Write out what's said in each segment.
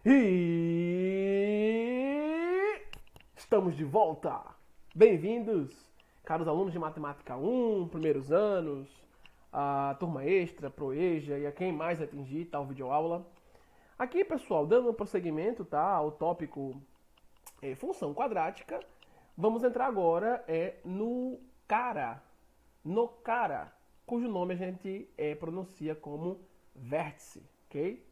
E estamos de volta! Bem-vindos, caros alunos de Matemática 1, primeiros anos, a turma extra, Proeja e a quem mais atingir tal videoaula. Aqui, pessoal, dando prosseguimento, tá, ao tópico função quadrática, vamos entrar agora no cara, cujo nome a gente pronuncia como vértice, ok?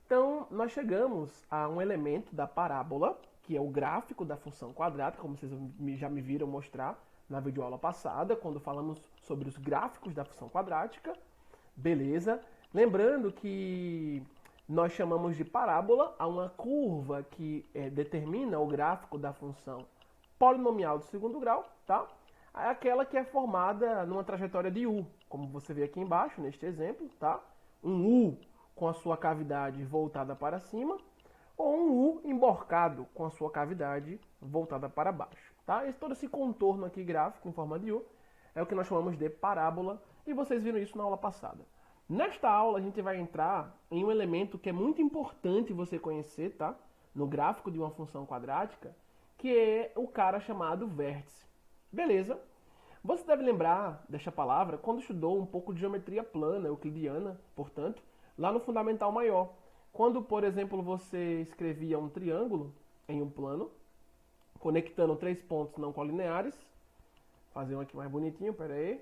Então, nós chegamos a um elemento da parábola, que é o gráfico da função quadrática, como vocês já me viram mostrar na videoaula passada, quando falamos sobre os gráficos da função quadrática. Beleza? Lembrando que nós chamamos de parábola a uma curva que determina o gráfico da função polinomial de segundo grau, tá? É aquela que é formada numa trajetória de U, como você vê aqui embaixo, neste exemplo, tá? Um U com a sua cavidade voltada para cima, ou um U emborcado com a sua cavidade voltada para baixo. Tá? Todo esse contorno aqui gráfico em forma de U é o que nós chamamos de parábola, e vocês viram isso na aula passada. Nesta aula a gente vai entrar em um elemento que é muito importante você conhecer, tá? No gráfico de uma função quadrática, que é o cara chamado vértice. Beleza? Você deve lembrar desta palavra quando estudou um pouco de geometria plana, euclidiana, portanto, lá no Fundamental Maior. Quando, por exemplo, você escrevia um triângulo em um plano, conectando três pontos não colineares, fazer um aqui mais bonitinho, pera aí.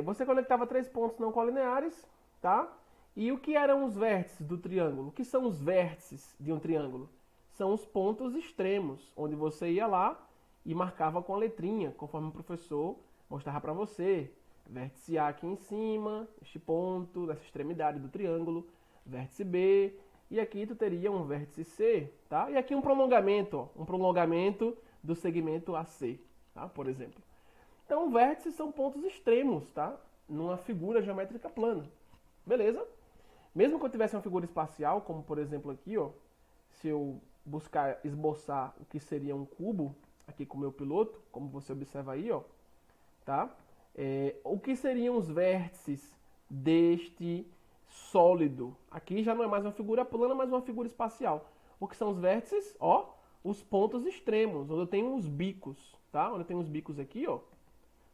Você conectava três pontos não colineares, tá? E o que eram os vértices do triângulo? O que são os vértices de um triângulo? São os pontos extremos, onde você ia lá e marcava com a letrinha, conforme o professor mostrava para você. Vértice A aqui em cima, este ponto, dessa extremidade do triângulo, vértice B, e aqui tu teria um vértice C, tá? E aqui um prolongamento, ó, um prolongamento do segmento AC, tá? Por exemplo. Então, vértices são pontos extremos, tá? Numa figura geométrica plana. Beleza? Mesmo que eu tivesse uma figura espacial, como por exemplo aqui, ó, se eu buscar esboçar o que seria um cubo, aqui com o meu piloto, como você observa aí, ó, tá? O que seriam os vértices deste sólido? Aqui já não é mais uma figura plana, mas uma figura espacial. O que são os vértices? Ó, os pontos extremos, onde eu tenho os bicos, tá? Onde eu tenho os bicos aqui, ó,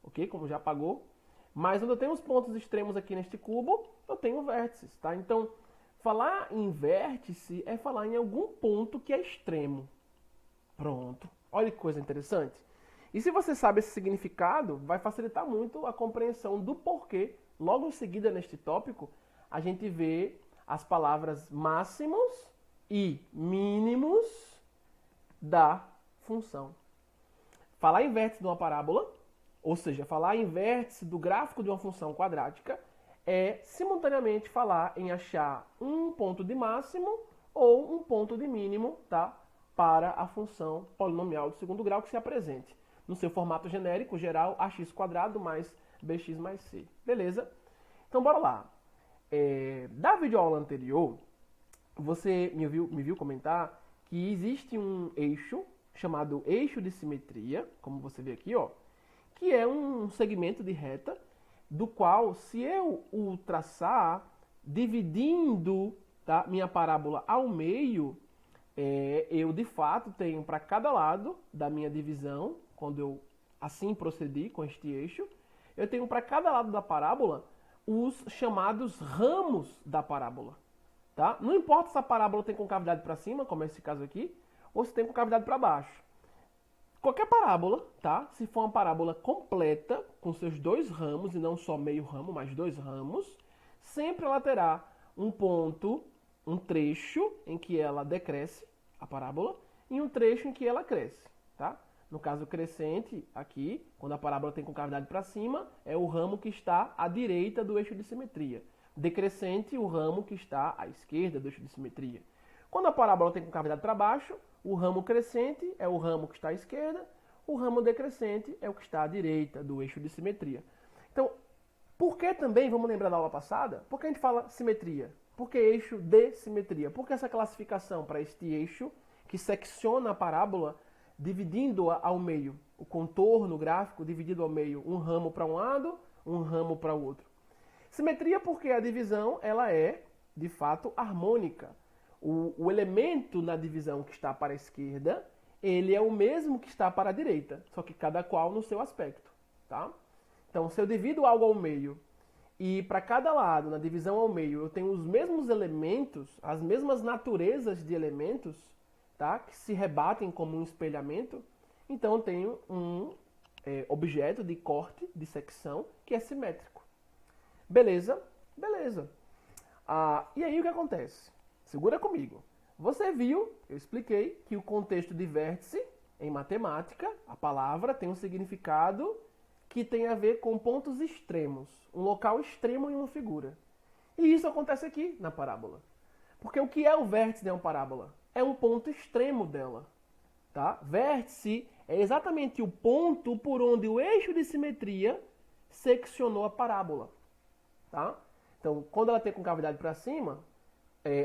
ok? Como já apagou. Mas onde eu tenho os pontos extremos aqui neste cubo, eu tenho vértices, tá? Então, falar em vértice é falar em algum ponto que é extremo. Pronto. Olha que coisa interessante. E se você sabe esse significado, vai facilitar muito a compreensão do porquê, logo em seguida neste tópico, a gente vê as palavras máximos e mínimos da função. Falar em vértice de uma parábola, ou seja, falar em vértice do gráfico de uma função quadrática, é simultaneamente falar em achar um ponto de máximo ou um ponto de mínimo, tá? Para a função polinomial de segundo grau que se apresente no seu formato genérico, geral, ax² mais bx mais c. Beleza? Então, bora lá. Da videoaula anterior, você me viu comentar que existe um eixo chamado eixo de simetria, como você vê aqui, ó, que é um segmento de reta, do qual, se eu o traçar dividindo, tá, minha parábola ao meio, eu de fato tenho para cada lado da minha divisão, quando eu assim procedi com este eixo, eu tenho para cada lado da parábola os chamados ramos da parábola. Tá? Não importa se a parábola tem concavidade para cima, como é esse caso aqui, ou se tem concavidade para baixo. Qualquer parábola, tá? Se for uma parábola completa, com seus dois ramos, e não só meio ramo, mas dois ramos, sempre ela terá um ponto, um trecho em que ela decresce, a parábola, e um trecho em que ela cresce, tá? No caso crescente, aqui, quando a parábola tem concavidade para cima, é o ramo que está à direita do eixo de simetria. Decrescente, o ramo que está à esquerda do eixo de simetria. Quando a parábola tem concavidade para baixo, o ramo crescente é o ramo que está à esquerda, o ramo decrescente é o que está à direita do eixo de simetria. Então, por que também, vamos lembrar da aula passada, por que a gente fala simetria? Por que eixo de simetria? Por que essa classificação para este eixo que secciona a parábola dividindo-a ao meio? O contorno gráfico dividido ao meio, um ramo para um lado, um ramo para o outro. Simetria porque a divisão ela é, de fato, harmônica. O elemento na divisão que está para a esquerda, ele é o mesmo que está para a direita, só que cada qual no seu aspecto, tá? Então, se eu divido algo ao meio e para cada lado, na divisão ao meio, eu tenho os mesmos elementos, as mesmas naturezas de elementos, tá? Que se rebatem como um espelhamento, então eu tenho um objeto de corte, de secção, que é simétrico. Beleza? Beleza. E aí o que acontece? Segura comigo. Você viu, eu expliquei, que o contexto de vértice, em matemática, a palavra tem um significado que tem a ver com pontos extremos, um local extremo em uma figura. E isso acontece aqui na parábola. Porque o que é o vértice de uma parábola? É um ponto extremo dela. Tá? Vértice é exatamente o ponto por onde o eixo de simetria seccionou a parábola. Tá? Então, quando ela tem concavidade para cima,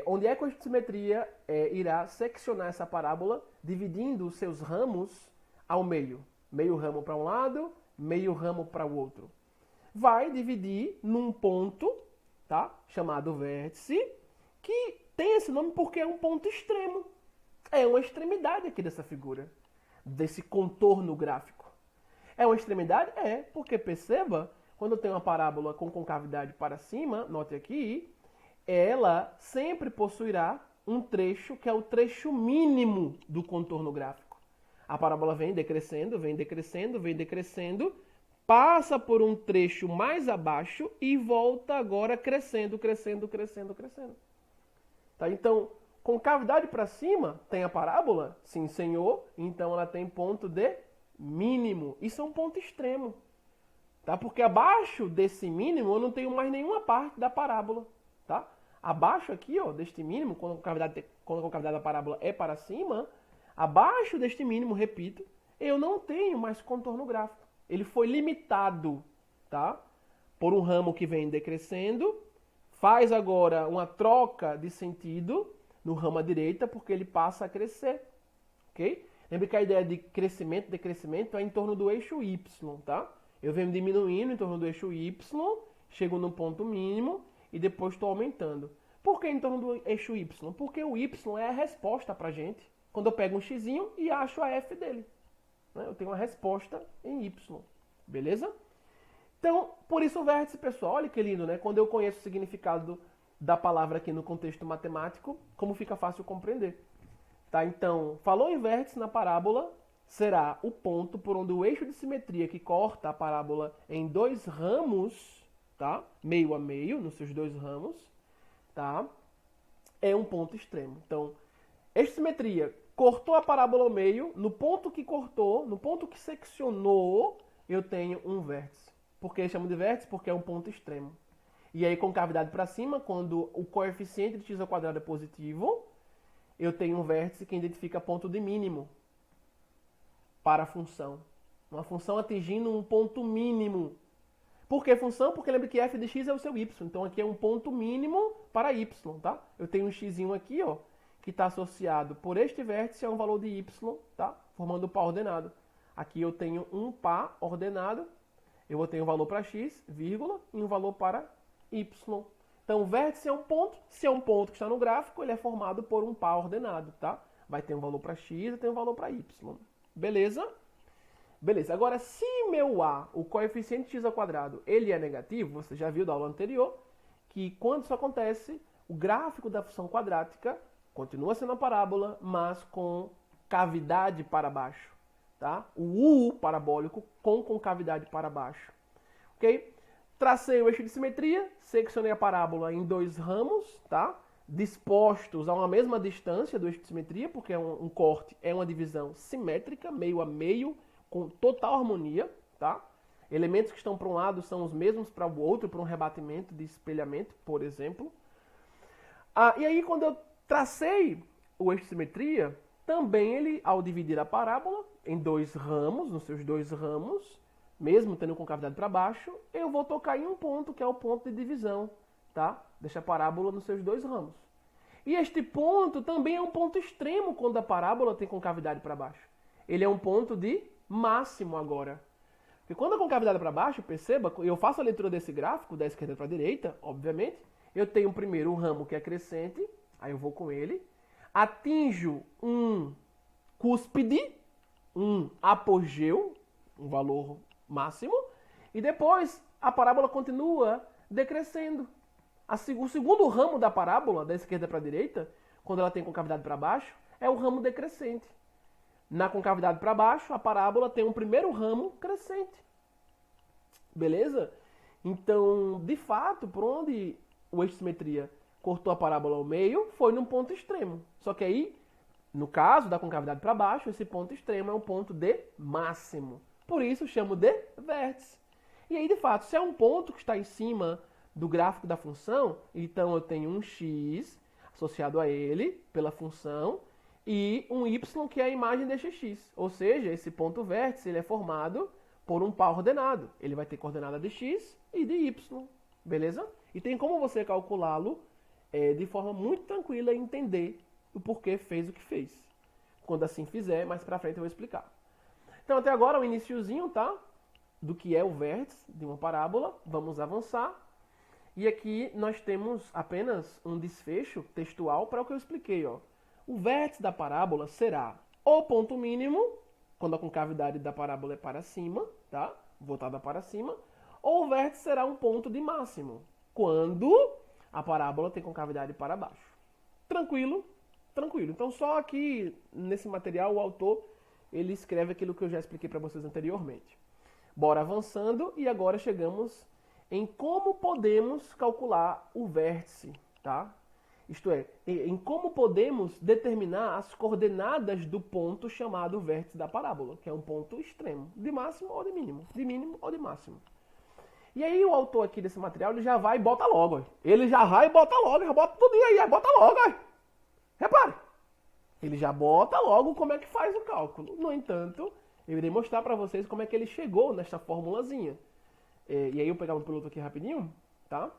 onde é que o eixo de simetria irá seccionar essa parábola, dividindo os seus ramos ao meio. Meio ramo para um lado, meio ramo para o outro. Vai dividir num ponto, tá? Chamado vértice, que tem esse nome porque é um ponto extremo. É uma extremidade aqui dessa figura, desse contorno gráfico. É uma extremidade? É, porque perceba, quando tem uma parábola com concavidade para cima, note aqui, ela sempre possuirá um trecho que é o trecho mínimo do contorno gráfico. A parábola vem decrescendo, vem decrescendo, vem decrescendo, passa por um trecho mais abaixo e volta agora crescendo, crescendo, crescendo, crescendo. Tá? Então, concavidade para cima tem a parábola? Sim, senhor. Então ela tem ponto de mínimo. Isso é um ponto extremo. Tá? Porque abaixo desse mínimo eu não tenho mais nenhuma parte da parábola. Tá? Abaixo aqui, ó, deste mínimo, quando a concavidade da parábola é para cima, abaixo deste mínimo, repito, eu não tenho mais contorno gráfico. Ele foi limitado, tá? Por um ramo que vem decrescendo, faz agora uma troca de sentido no ramo à direita, porque ele passa a crescer, ok? Lembre que a ideia de crescimento, decrescimento é em torno do eixo Y, tá? Eu venho diminuindo em torno do eixo Y, chego no ponto mínimo e depois estou aumentando. Por que em torno do eixo Y? Porque o Y é a resposta pra gente quando eu pego um x e acho a f dele. Eu tenho uma resposta em Y, beleza? Então, por isso o vértice, pessoal, olha que lindo, né? Quando eu conheço o significado da palavra aqui no contexto matemático, como fica fácil compreender. Tá? Então, falou em vértice na parábola, será o ponto por onde o eixo de simetria que corta a parábola em dois ramos, tá? Meio a meio, nos seus dois ramos, tá? É um ponto extremo. Então, eixo de simetria cortou a parábola ao meio, no ponto que cortou, no ponto que seccionou, eu tenho um vértice. Por que chamo de vértice? Porque é um ponto extremo. E aí, concavidade para cima, quando o coeficiente de x ao quadrado é positivo, eu tenho um vértice que identifica ponto de mínimo para a função. Uma função atingindo um ponto mínimo. Por que função? Porque lembre que f de x é o seu y. Então, aqui é um ponto mínimo para y, tá? Eu tenho um x aqui, ó, que está associado por este vértice a um valor de y, tá? Formando o par ordenado. Aqui eu tenho um par ordenado, eu vou ter um valor para x, vírgula, e um valor para y. Então, o vértice é um ponto. Se é um ponto que está no gráfico, ele é formado por um par ordenado, tá? Vai ter um valor para x e tem um valor para y. Beleza? Beleza. Agora, se meu a, o coeficiente x ao quadrado, ele é negativo, você já viu da aula anterior, que quando isso acontece, o gráfico da função quadrática continua sendo uma parábola, mas com cavidade para baixo, tá? O U parabólico com concavidade para baixo, ok? Tracei o eixo de simetria, seccionei a parábola em dois ramos, tá? Dispostos a uma mesma distância do eixo de simetria, porque um corte é uma divisão simétrica, meio a meio, com total harmonia, tá? Elementos que estão para um lado são os mesmos para o outro, para um rebatimento de espelhamento, por exemplo. E aí, quando eu tracei o eixo de simetria, também ele, ao dividir a parábola em dois ramos, nos seus dois ramos, mesmo tendo concavidade para baixo, eu vou tocar em um ponto, que é o ponto de divisão, tá? Deixa a parábola nos seus dois ramos. E este ponto também é um ponto extremo quando a parábola tem concavidade para baixo. Ele é um ponto de máximo agora. Porque quando a concavidade é para baixo, perceba, eu faço a leitura desse gráfico, da esquerda para a direita, obviamente, eu tenho primeiro um ramo que é crescente, Aí eu vou com ele, atinjo um cúspide, um apogeu, um valor máximo, e depois a parábola continua decrescendo. O segundo ramo da parábola, da esquerda para a direita, quando ela tem concavidade para baixo, é o ramo decrescente. Na concavidade para baixo, a parábola tem um primeiro ramo crescente. Beleza? Então, de fato, por onde o eixo de simetria cortou a parábola ao meio, foi num ponto extremo. Só que aí, no caso da concavidade para baixo, esse ponto extremo é um ponto de máximo. Por isso eu chamo de vértice. E aí, de fato, se é um ponto que está em cima do gráfico da função, então eu tenho um x associado a ele pela função e um y que é a imagem deste x. Ou seja, esse ponto vértice ele é formado por um par ordenado. Ele vai ter coordenada de x e de y. Beleza? E tem como você calculá-lo de forma muito tranquila e entender o porquê fez o que fez. Quando assim fizer, mais pra frente eu vou explicar. Então até agora o iniciozinho, tá? Do que é o vértice de uma parábola. Vamos avançar. E aqui nós temos apenas um desfecho textual para o que eu expliquei. Ó. O vértice da parábola será o ponto mínimo, quando a concavidade da parábola é para cima, tá? Voltada para cima, ou o vértice será um ponto de máximo, quando a parábola tem concavidade para baixo. Tranquilo? Tranquilo. Então só aqui nesse material o autor ele escreve aquilo que eu já expliquei para vocês anteriormente. Bora avançando e agora chegamos em como podemos calcular o vértice, tá? Isto é, em como podemos determinar as coordenadas do ponto chamado vértice da parábola, que é um ponto extremo, de máximo ou de mínimo ou de máximo. E aí o autor aqui desse material, ele já vai e bota logo. Ó. Ele já vai e bota logo, já bota tudo aí, bota logo. Ó. Repare, ele já bota logo como é que faz o cálculo. No entanto, eu irei mostrar para vocês como é que ele chegou nesta formulazinha. E aí eu pegar um piloto aqui rapidinho, tá?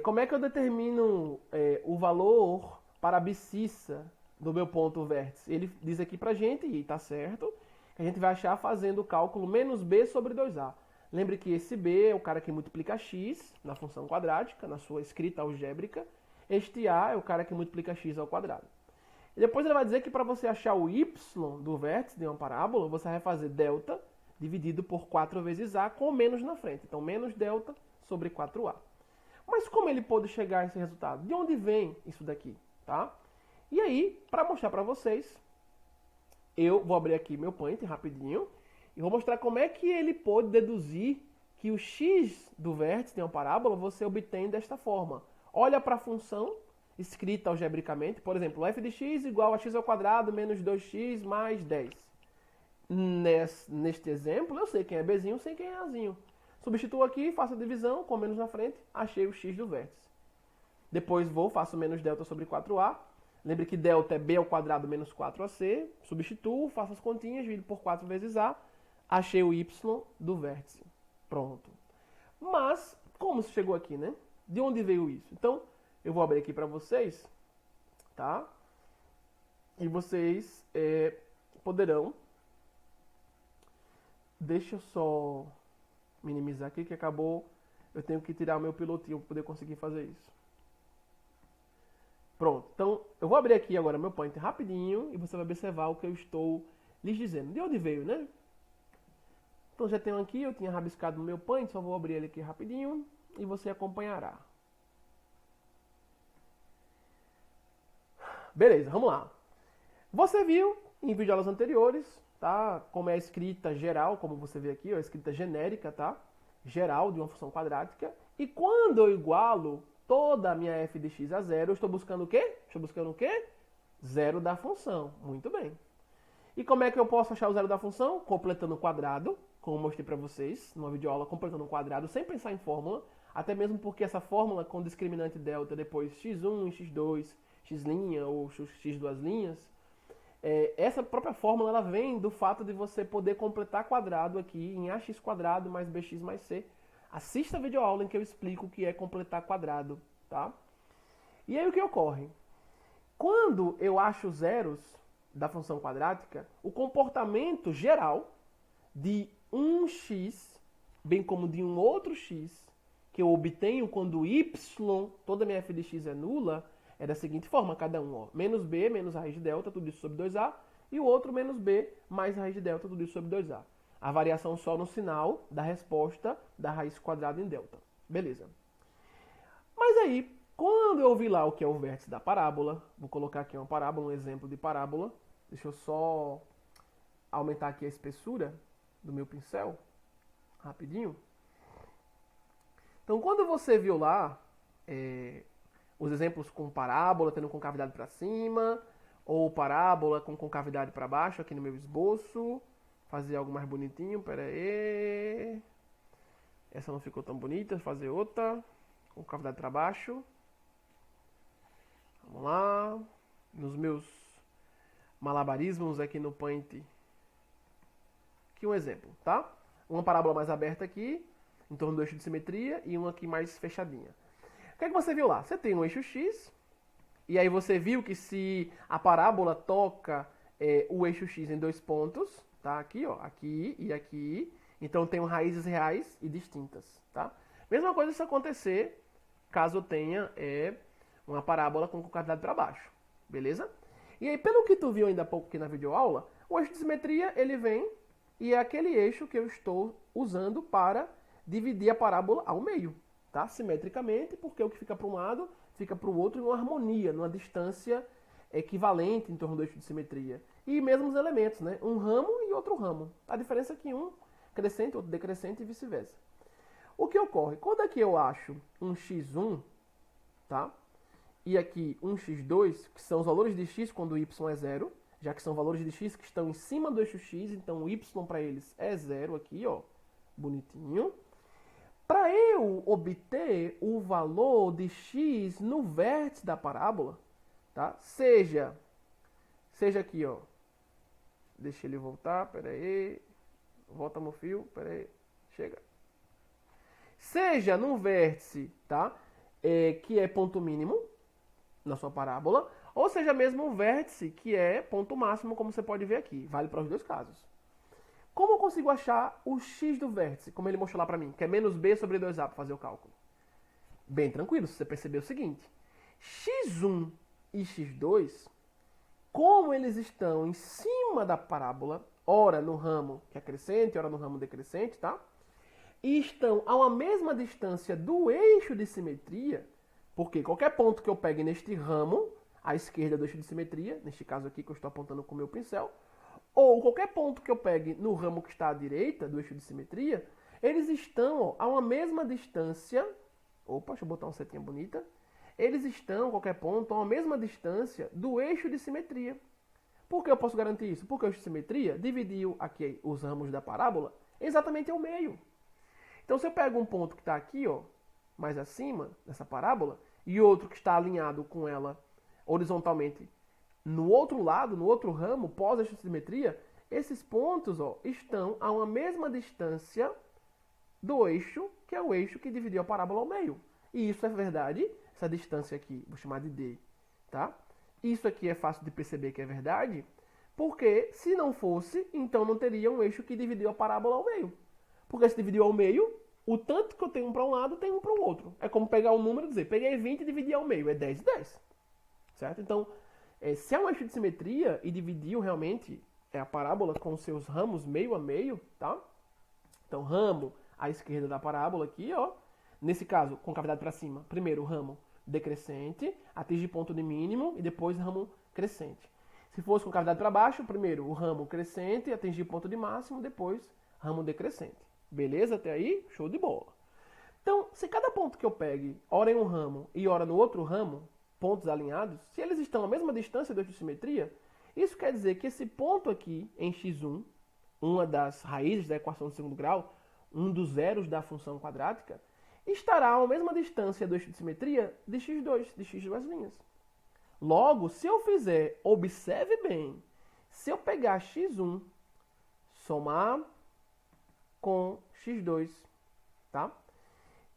Como é que eu determino o valor para a abscissa do meu ponto vértice? Ele diz aqui pra gente, e tá certo, que a gente vai achar fazendo o cálculo menos b sobre 2a. Lembre que esse b é o cara que multiplica x na função quadrática, na sua escrita algébrica. Este a é o cara que multiplica x ao quadrado. E depois ele vai dizer que para você achar o y do vértice de uma parábola, você vai fazer delta dividido por 4 vezes a com menos na frente. Então, menos delta sobre 4a. Mas como ele pôde chegar a esse resultado? De onde vem isso daqui? Tá? E aí, para mostrar para vocês, eu vou abrir aqui meu Paint rapidinho e vou mostrar como é que ele pôde deduzir que o x do vértice de uma parábola você obtém desta forma. Olha para a função escrita algebricamente, por exemplo, f de x igual a x ao quadrado menos 2x mais 10. Neste exemplo, eu sei quem é Bzinho, sei quem é Azinho. Substituo aqui, faço a divisão, com menos na frente, achei o x do vértice. Depois faço menos delta sobre 4a. Lembre que delta é b ao quadrado menos 4ac. Substituo, faço as continhas, divido por 4 vezes a. Achei o y do vértice. Pronto. Mas, como isso chegou aqui, né? De onde veio isso? Então, eu vou abrir aqui para vocês, tá? E vocês poderão... Deixa eu só minimizar aqui que acabou. Eu tenho que tirar o meu pilotinho para poder conseguir fazer isso. Pronto. Então, eu vou abrir aqui agora meu Paint rapidinho e você vai observar o que eu estou lhes dizendo. De onde veio, né? Então, já tenho aqui, eu tinha rabiscado no meu Paint, só vou abrir ele aqui rapidinho e você acompanhará. Beleza, vamos lá. Você viu em videoaulas anteriores, tá? Como é a escrita geral, como você vê aqui, ó, a escrita genérica, tá? Geral de uma função quadrática. E quando eu igualo toda a minha f de x a zero, eu estou buscando o quê? Estou buscando o quê? Zero da função. Muito bem. E como é que eu posso achar o zero da função? Completando o quadrado, como eu mostrei para vocês numa videoaula, completando o quadrado, sem pensar em fórmula. Até mesmo porque essa fórmula com discriminante delta, depois x1, x2, x' ou x duas linhas, essa própria fórmula ela vem do fato de você poder completar quadrado aqui em ax quadrado mais bx mais c. Assista a videoaula em que eu explico o que é completar quadrado, tá? E aí o que ocorre? Quando eu acho zeros da função quadrática, o comportamento geral de um x, bem como de um outro x, que eu obtenho quando y, toda minha f de x é nula, é da seguinte forma, cada um, ó. Menos b menos raiz de delta, tudo isso sobre 2a, e o outro menos b mais raiz de delta, tudo isso sobre 2a. A variação só no sinal da resposta da raiz quadrada em delta. Beleza. Mas aí, quando eu vi lá o que é o vértice da parábola, vou colocar aqui uma parábola, um exemplo de parábola. Deixa eu só aumentar aqui a espessura do meu pincel, rapidinho. Então, quando você viu lá os exemplos com parábola tendo concavidade para cima, ou parábola com concavidade para baixo, aqui no meu esboço, fazer algo mais bonitinho, pera aí. Essa não ficou tão bonita, vou fazer outra, concavidade para baixo. Vamos lá, nos meus malabarismos aqui no Paint. Aqui um exemplo, tá? Uma parábola mais aberta aqui, em torno do eixo de simetria, e uma aqui mais fechadinha. O que é que você viu lá? Você tem um eixo X, e aí você viu que se a parábola toca o eixo X em dois pontos, tá? Aqui, ó, aqui e aqui, então tem raízes reais e distintas, tá? Mesma coisa se acontecer caso eu tenha uma parábola com concavidade para baixo, beleza? E aí, pelo que tu viu ainda há pouco aqui na videoaula, o eixo de simetria, ele vem e é aquele eixo que eu estou usando para dividir a parábola ao meio, tá? Simetricamente, porque o que fica para um lado fica para o outro em uma harmonia, numa distância equivalente em torno do eixo de simetria. E mesmo os elementos, né? Um ramo e outro ramo. A diferença é que um crescente, outro decrescente e vice-versa. O que ocorre? Quando aqui eu acho um x1, tá? E aqui um x2, que são os valores de x quando o y é zero, já que são valores de x que estão em cima do eixo x, então o y para eles é zero aqui, ó, bonitinho. Para eu obter o valor de x no vértice da parábola, tá? Seja aqui, ó, deixa ele voltar, pera aí, volta meu fio, pera aí, chega. Seja num vértice, tá? Que é ponto mínimo na sua parábola, ou seja mesmo um vértice que é ponto máximo, como você pode ver aqui. Vale para os dois casos. Como eu consigo achar o x do vértice, como ele mostrou lá para mim, que é menos b sobre 2a para fazer o cálculo? Bem tranquilo, se você perceber o seguinte. x1 e x2, como eles estão em cima da parábola, ora no ramo que é crescente, ora no ramo decrescente, tá? E estão a uma mesma distância do eixo de simetria, porque qualquer ponto que eu pegue neste ramo, à esquerda do eixo de simetria, neste caso aqui que eu estou apontando com o meu pincel, ou qualquer ponto que eu pegue no ramo que está à direita do eixo de simetria, eles estão a uma mesma distância. Opa, deixa eu botar uma setinha bonita. Eles estão, qualquer ponto, a uma mesma distância do eixo de simetria. Por que eu posso garantir isso? Porque o eixo de simetria dividiu aqui os ramos da parábola exatamente ao meio. Então, se eu pego um ponto que está aqui, ó, mais acima dessa parábola, e outro que está alinhado com ela horizontalmente no outro lado, no outro ramo, pós-eixo de simetria, esses pontos, ó, estão a uma mesma distância do eixo, que é o eixo que dividiu a parábola ao meio. E isso é verdade, essa distância aqui, vou chamar de D, tá? Isso aqui é fácil de perceber que é verdade, porque se não fosse, então não teria um eixo que dividiu a parábola ao meio. Porque se dividiu ao meio, o tanto que eu tenho para um lado, tem um para o outro. É como pegar um número e dizer, peguei 20 e dividi ao meio, é 10 e 10. Certo? Então, se é um eixo de simetria e dividiu realmente a parábola com seus ramos meio a meio, tá? Então, ramo à esquerda da parábola aqui, ó. Nesse caso, concavidade para cima. Primeiro, ramo decrescente, atinge ponto de mínimo e depois ramo crescente. Se fosse concavidade para baixo, primeiro o ramo crescente, atingir ponto de máximo, depois ramo decrescente. Beleza até aí? Show de bola. Então, se cada ponto que eu pegue, ora em um ramo e ora no outro ramo, pontos alinhados, se eles estão à mesma distância do eixo de simetria, isso quer dizer que esse ponto aqui em x1, uma das raízes da equação de segundo grau, um dos zeros da função quadrática, estará à mesma distância do eixo de simetria de x2, de x duas linhas. Logo, se eu fizer, observe bem, se eu pegar x1, somar com x2, tá?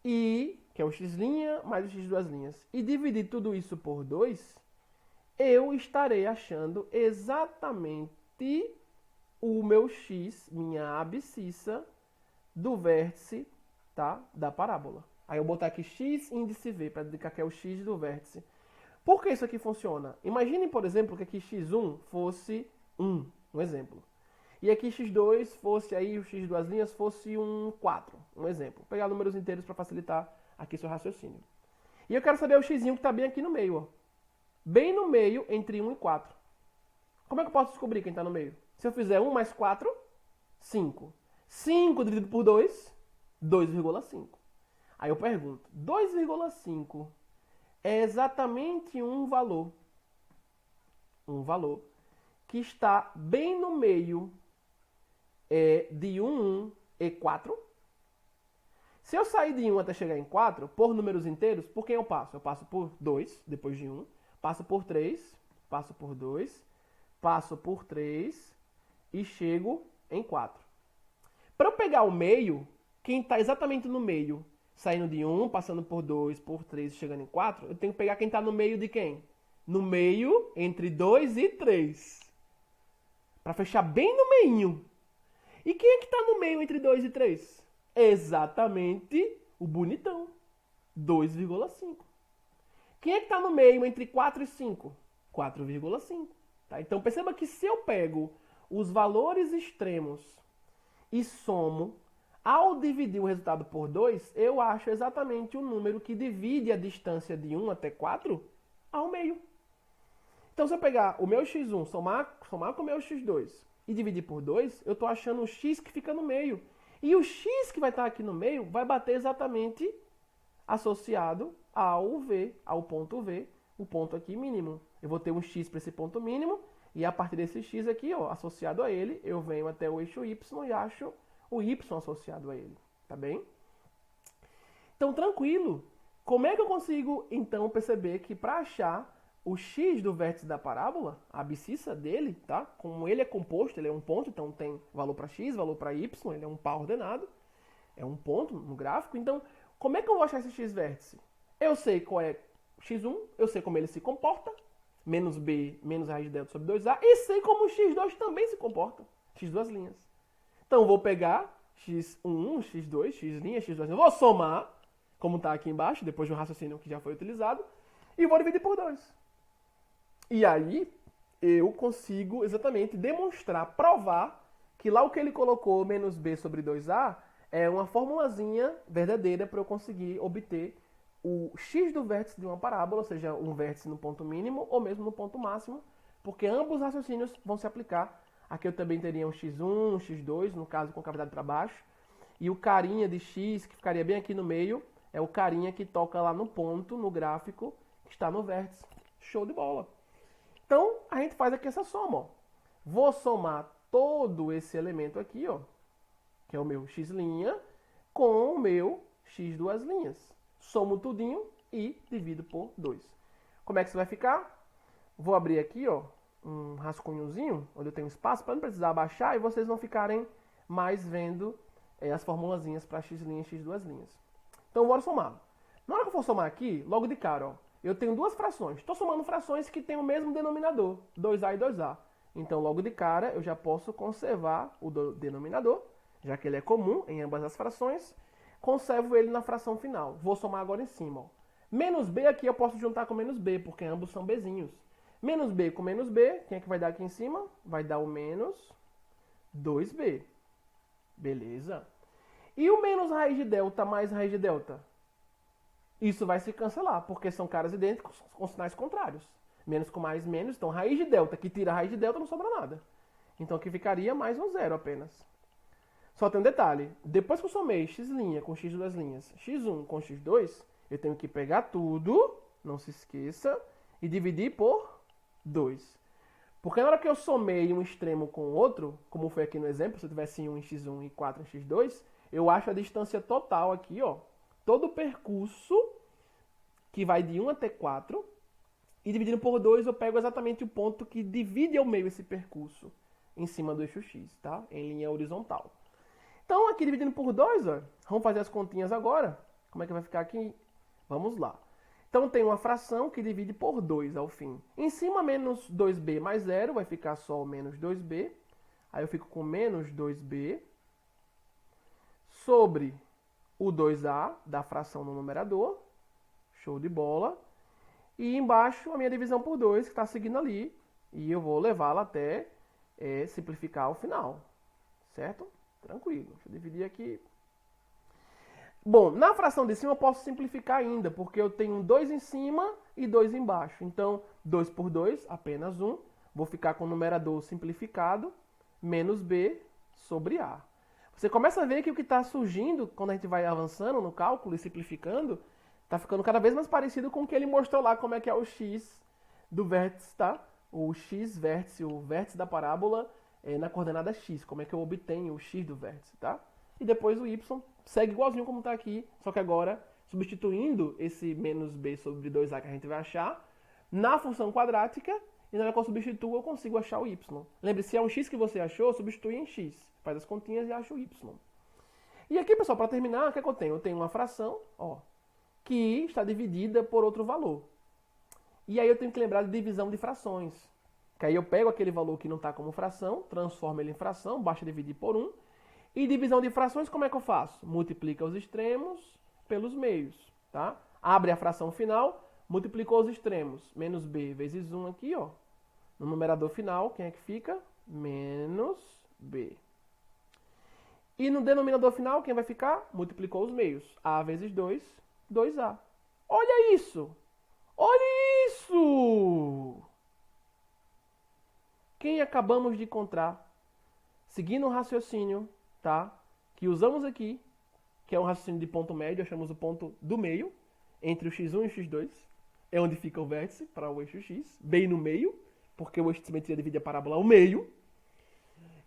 E, que é o x' mais o x duas linhas, e dividir tudo isso por 2, eu estarei achando exatamente o meu x, minha abscissa, do vértice, tá, da parábola. Aí eu vou botar aqui x índice v, para indicar que é o x do vértice. Por que isso aqui funciona? Imagine, por exemplo, que aqui x1 fosse 1, um exemplo. E aqui x2 fosse, aí o x duas linhas fosse um 4, um exemplo. Vou pegar números inteiros para facilitar aqui seu raciocínio. E eu quero saber o x que está bem aqui no meio, ó. Bem no meio, entre 1 e 4. Como é que eu posso descobrir quem está no meio? Se eu fizer 1 mais 4, 5. 5 dividido por 2, 2,5. Aí eu pergunto, 2,5 é exatamente um valor que está bem no meio de 1 e 4. Se eu sair de 1 até chegar em 4, por números inteiros, por quem eu passo? Eu passo por 2, depois de 1, passo por 3, passo por 2, passo por 3 e chego em 4. Para eu pegar o meio, quem está exatamente no meio, saindo de 1, passando por 2, por 3 e chegando em 4, eu tenho que pegar quem está no meio de quem? No meio entre 2 e 3. Para fechar bem no meinho. E quem é que está no meio entre 2 e 3? Exatamente o bonitão. 2,5. Quem é que está no meio entre 4 e 5? 4,5. Tá? Então perceba que se eu pego os valores extremos e somo, ao dividir o resultado por 2, eu acho exatamente o número que divide a distância de 1 até 4 ao meio. Então se eu pegar o meu x1, somar com o meu x2 e dividir por 2, eu estou achando o x que fica no meio. E o x que vai estar aqui no meio vai bater exatamente associado ao V, ao ponto V, o ponto aqui mínimo. Eu vou ter um x para esse ponto mínimo, e a partir desse x aqui, ó, associado a ele, eu venho até o eixo y e acho o y associado a ele. Tá bem? Então, tranquilo. Como é que eu consigo, então, perceber que para achar o x do vértice da parábola, a abscissa dele, tá? Como ele é composto, ele é um ponto, então tem valor para x, valor para y, ele é um par ordenado, é um ponto no gráfico. Então, como é que eu vou achar esse x vértice? Eu sei qual é x1, eu sei como ele se comporta, menos b, menos a raiz de delta sobre 2a, e sei como o x2 também se comporta, x duas linhas. Então, eu vou pegar x1, x2, x linha, x duas linhas, vou somar, como está aqui embaixo, depois de um raciocínio que já foi utilizado, e vou dividir por 2. E aí, eu consigo exatamente demonstrar, provar, que lá o que ele colocou, menos b sobre 2a, é uma formulazinha verdadeira para eu conseguir obter o x do vértice de uma parábola, ou seja, um vértice no ponto mínimo ou mesmo no ponto máximo, porque ambos os raciocínios vão se aplicar. Aqui eu também teria um x1, um x2, no caso com cavidade para baixo, e o carinha de x, que ficaria bem aqui no meio, é o carinha que toca lá no ponto, no gráfico, que está no vértice. Show de bola! Então, a gente faz aqui essa soma, ó. Vou somar todo esse elemento aqui, ó, que é o meu x', com o meu x duas linhas. Somo tudinho e divido por 2. Como é que isso vai ficar? Vou abrir aqui, ó, um rascunhozinho, onde eu tenho espaço, para não precisar abaixar e vocês não ficarem mais vendo as formulazinhas para x' e x duas linhas. Então, bora somar. Na hora que eu for somar aqui, logo de cara, ó, eu tenho duas frações. Estou somando frações que têm o mesmo denominador, 2a e 2a. Então, logo de cara, eu já posso conservar o denominador, já que ele é comum em ambas as frações. Conservo ele na fração final. Vou somar agora em cima. Ó. Menos b aqui eu posso juntar com menos b, porque ambos são bzinhos. Menos b com menos b, quem é que vai dar aqui em cima? Vai dar o menos 2b. Beleza? E o menos raiz de delta mais raiz de delta? Isso vai se cancelar, porque são caras idênticos com sinais contrários. Menos com mais, menos. Então, raiz de delta, que tira a raiz de delta, não sobra nada. Então, aqui ficaria mais um zero apenas. Só tem um detalhe. Depois que eu somei x' com x duas linhas, x1 com x2, eu tenho que pegar tudo, não se esqueça, e dividir por 2. Porque na hora que eu somei um extremo com o outro, como foi aqui no exemplo, se eu tivesse 1 em x1 e 4 em x2, eu acho a distância total aqui, ó, todo o percurso que vai de 1 até 4, e dividindo por 2 eu pego exatamente o ponto que divide ao meio esse percurso em cima do eixo x, tá? Em linha horizontal. Então, aqui dividindo por 2, ó, vamos fazer as continhas agora. Como é que vai ficar aqui? Vamos lá. Então, tem uma fração que divide por 2 ao fim. Em cima, menos 2b mais 0, vai ficar só o menos 2b. Aí eu fico com menos 2b sobre o 2a da fração no numerador. Show de bola. E embaixo a minha divisão por 2, que está seguindo ali. E eu vou levá-la até simplificar ao final. Certo? Tranquilo. Deixa eu dividir aqui. Bom, na fração de cima eu posso simplificar ainda, porque eu tenho 2 em cima e 2 embaixo. Então, 2 por 2, apenas 1. Vou ficar com o numerador simplificado, menos B sobre A. Você começa a ver que o que está surgindo, quando a gente vai avançando no cálculo e simplificando, está ficando cada vez mais parecido com o que ele mostrou lá, como é que é o x do vértice, tá? O x vértice, o vértice da parábola na coordenada x, como é que eu obtenho o x do vértice, tá? E depois o y segue igualzinho como está aqui, só que agora substituindo esse menos b sobre 2a que a gente vai achar na função quadrática, e na hora que eu substituo eu consigo achar o y. Lembre, se é um x que você achou, substitui em x. Faz as continhas e acha o y. E aqui, pessoal, para terminar, o que é que eu tenho? Eu tenho uma fração, ó, que está dividida por outro valor. E aí eu tenho que lembrar de divisão de frações. Que aí eu pego aquele valor que não está como fração, transformo ele em fração, basta dividir por 1. E divisão de frações, como é que eu faço? Multiplica os extremos pelos meios, tá? Abre a fração final, multiplicou os extremos. Menos b vezes 1 aqui, ó. No numerador final, quem é que fica? Menos b. E no denominador final, quem vai ficar? Multiplicou os meios. A vezes 2, 2a. Olha isso! Olha isso! Quem acabamos de encontrar, seguindo o raciocínio, tá? Que usamos aqui, que é um raciocínio de ponto médio, achamos o ponto do meio, entre o x1 e o x2, é onde fica o vértice para o eixo x, bem no meio, porque o eixo de simetria divide a parábola ao meio.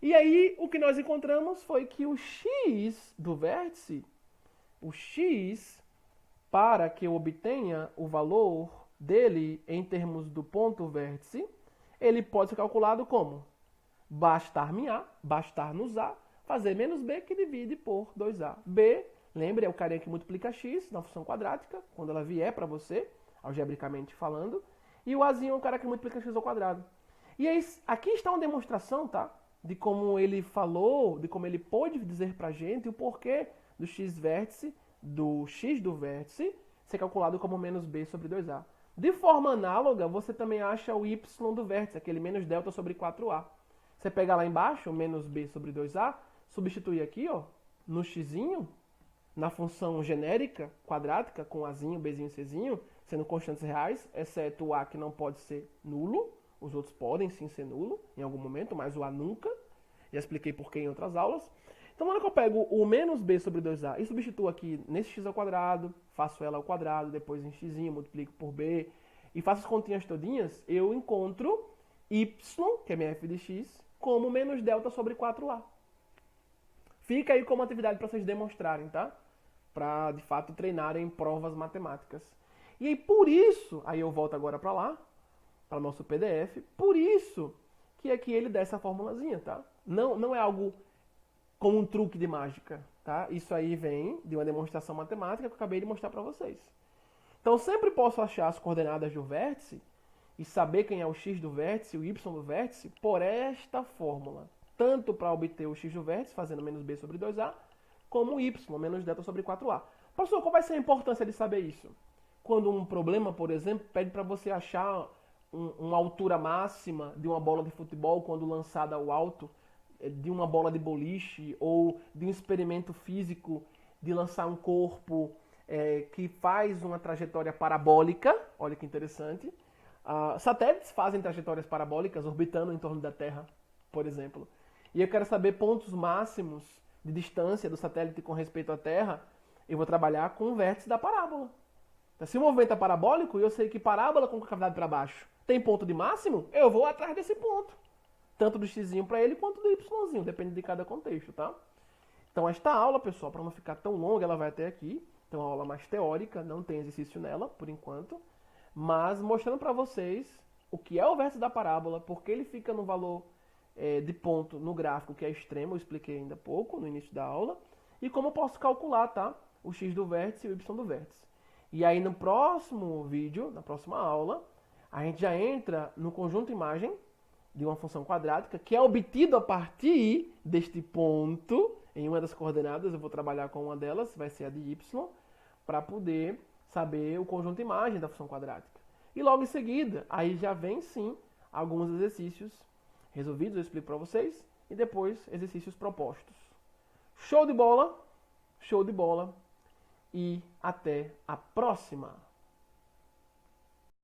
E aí, o que nós encontramos foi que o x do vértice, o x, para que eu obtenha o valor dele em termos do ponto vértice, ele pode ser calculado como? Bastar-me A, bastar-nos A, fazer menos B que divide por 2A. B, lembre, é o carinha que multiplica x na função quadrática, quando ela vier para você, algebricamente falando. E o Azinho é o cara que multiplica x ao quadrado. E aí, aqui está uma demonstração, tá? De como ele falou, de como ele pôde dizer pra gente o porquê do x vértice, do x do vértice, ser calculado como menos b sobre 2a. De forma análoga, você também acha o y do vértice, aquele menos delta sobre 4a. Você pega lá embaixo, menos b sobre 2a, substitui aqui, ó, no xzinho, na função genérica, quadrática, com azinho, bzinho, czinho, sendo constantes reais, exceto o a que não pode ser nulo. Os outros podem sim ser nulo em algum momento, mas o a nunca. Já expliquei por que em outras aulas. Então, na hora que eu pego o menos b sobre 2a e substituo aqui nesse x ao quadrado, faço ela ao quadrado, depois em x, multiplico por b, e faço as continhas todinhas, eu encontro y, que é minha f de x, como menos delta sobre 4a. Fica aí como atividade para vocês demonstrarem, tá? Para, de fato, treinarem provas matemáticas. E aí, por isso, aí eu volto agora para lá, para o nosso PDF, por isso que aqui ele dá essa formulazinha, tá? Não é algo como um truque de mágica, tá? Isso aí vem de uma demonstração matemática que eu acabei de mostrar para vocês. Então, sempre posso achar as coordenadas do vértice e saber quem é o x do vértice e o y do vértice por esta fórmula. Tanto para obter o x do vértice, fazendo menos b sobre 2a, como o y, menos delta sobre 4a. Professor, qual vai ser a importância de saber isso? Quando um problema, por exemplo, pede para você achar uma altura máxima de uma bola de futebol quando lançada ao alto, de uma bola de boliche, ou de um experimento físico de lançar um corpo que faz uma trajetória parabólica, olha que interessante. Satélites fazem trajetórias parabólicas orbitando em torno da Terra, por exemplo. E eu quero saber pontos máximos de distância do satélite com respeito à Terra, eu vou trabalhar com o vértice da parábola. Então, se o movimento é parabólico e eu sei que parábola com cavidade para baixo tem ponto de máximo, eu vou atrás desse ponto. Tanto do xzinho para ele quanto do yzinho, depende de cada contexto, tá? Então esta aula, pessoal, para não ficar tão longa, ela vai até aqui. Então é uma aula mais teórica, não tem exercício nela, por enquanto. Mas mostrando para vocês o que é o vértice da parábola, porque ele fica no valor de ponto no gráfico que é extremo, eu expliquei ainda há pouco, no início da aula. E como eu posso calcular, tá? O x do vértice e o y do vértice. E aí no próximo vídeo, na próxima aula, a gente já entra no conjunto imagem de uma função quadrática que é obtido a partir deste ponto, em uma das coordenadas, eu vou trabalhar com uma delas, vai ser a de y, para poder saber o conjunto imagem da função quadrática. E logo em seguida, aí já vem sim alguns exercícios resolvidos, eu explico para vocês, e depois exercícios propostos. Show de bola e até a próxima!